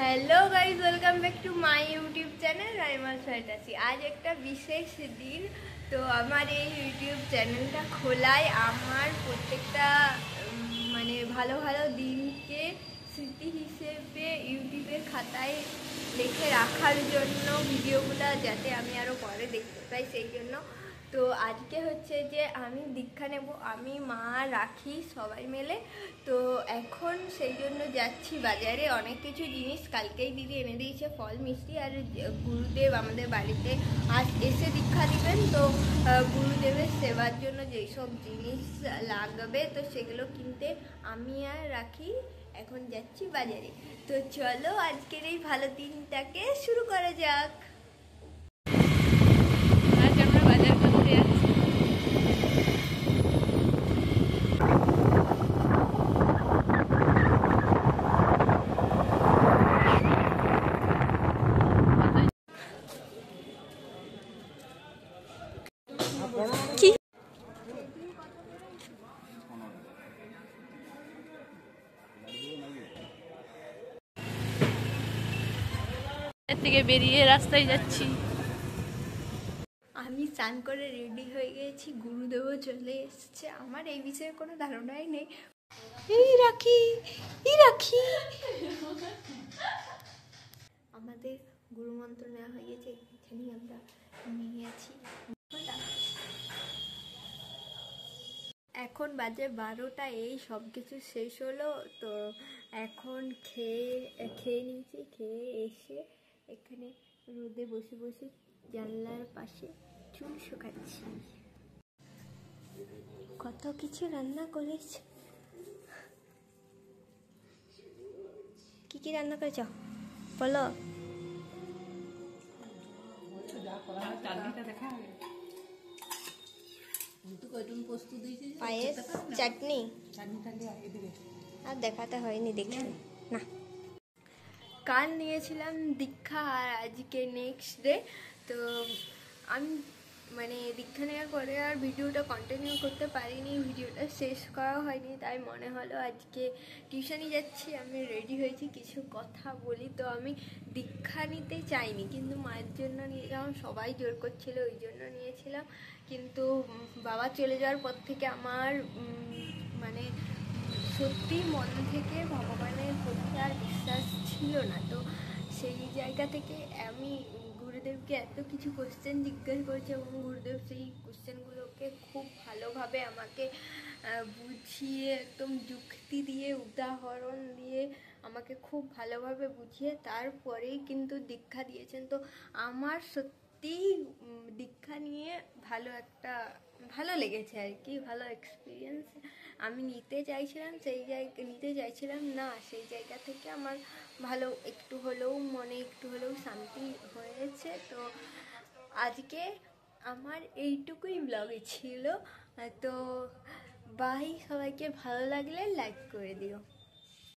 Hello guys, welcome back to my YouTube channel Raimal fantasy. আজ একটা বিশেষ দিন। তো আমার এই ইউটিউব চ্যানেলটা খোলায় আমার প্রত্যেকটা মানে ভালো ভালো দিনকে স্মৃতি হিসেবে ইউটিউবের খাতায় লিখে রাখার জন্য, ভিডিওগুলো যাতে আমি আরও পরে দেখতে পাই সেই জন্য। তো আজকে হচ্ছে যে আমি দীক্ষা নেব, আমি মা রাখি সবাই মিলে। তো এখন সেই জন্য যাচ্ছি বাজারে। অনেক কিছু জিনিস কালকেই দিদি এনে দিয়েছে, ফল মিষ্টি। আর গুরুদেব আমাদের বাড়িতে আজ এসে দীক্ষা দিবেন, তো গুরুদেবের সেবার জন্য যেসব জিনিস লাগবে তো সেগুলো কিনতে আমি আর রাখি এখন যাচ্ছি বাজারে। তো চলো আজকের এই ভালো দিনটাকে শুরু করা যাক। থেকে বেরিয়ে রাস্তায় যাচ্ছি। আমি স্নান করে রেডি হয়ে গেছি, গুরুদেবও চলে এসেছে। আমার এই বিষয়ে কোনো ধারণাই নেই। এই রাখি আমাদের গুরুমন্ত্র নেওয়া হয়ে গেছে, এখানেই আমরা নিয়ে আছি। এখন বাজে 12টা, এই সব কিছু শেষ হলো। তো এখন খেয়ে নিয়েছি। খেয়ে এসে এখানে রোদে বসে বসে জানলার পাশে চুল শুকাচ্ছি। কত কিছু রান্না করেছ। কি রান্না করেছ বলো? পায়েস, চাটনি আর দেখাতে হয়নি, দেখি না। কাল নিয়েছিলাম দীক্ষা আর আজকে নেক্সট ডে। তো আমি মানে দীক্ষা নেওয়ার পরে আর ভিডিওটা কন্টিনিউ করতে পারিনি, ভিডিওটা শেষ করা হয়নি। তাই মনে হলো আজকে টিউশনে যাচ্ছি, আমি রেডি হয়েছি, কিছু কথা বলি। তো আমি দীক্ষা নিতে চাইনি, কিন্তু মায়ের জন্য নিয়েছিলাম, সবাই জোর করছিল ওই জন্য নিয়েছিলাম। কিন্তু বাবা চলে যাওয়ার পর থেকে আমার মানে সত্যি মন থেকে ভগবানের প্রতি আর বিশ্বাস ছিল না। তো সেই জায়গা থেকে আমি গুরুদেবকে এত কিছু কোশ্চেন জিজ্ঞাসা করেছি এবং গুরুদেব সেই কোশ্চেনগুলোকে খুব ভালোভাবে আমাকে বুঝিয়ে, একদম যুক্তি দিয়ে, উদাহরণ দিয়ে আমাকে খুব ভালোভাবে বুঝিয়ে তারপরেই কিন্তু দীক্ষা দিয়েছেন। তো আমার সত্যি দীক্ষা নিয়ে ভালো লেগেছে আর কি, ভালো এক্সপিরিয়েন্স। আমি নিতে চাইছিলাম না, সেই জায়গা থেকে আমার ভালো একটু হলেও মনে একটু হলেও শান্তি হয়েছে। তো আজকে আমার এইটুকুই ব্লগে ছিল। তো বাই, সবাইকে ভালো লাগলে লাইক করে দিও।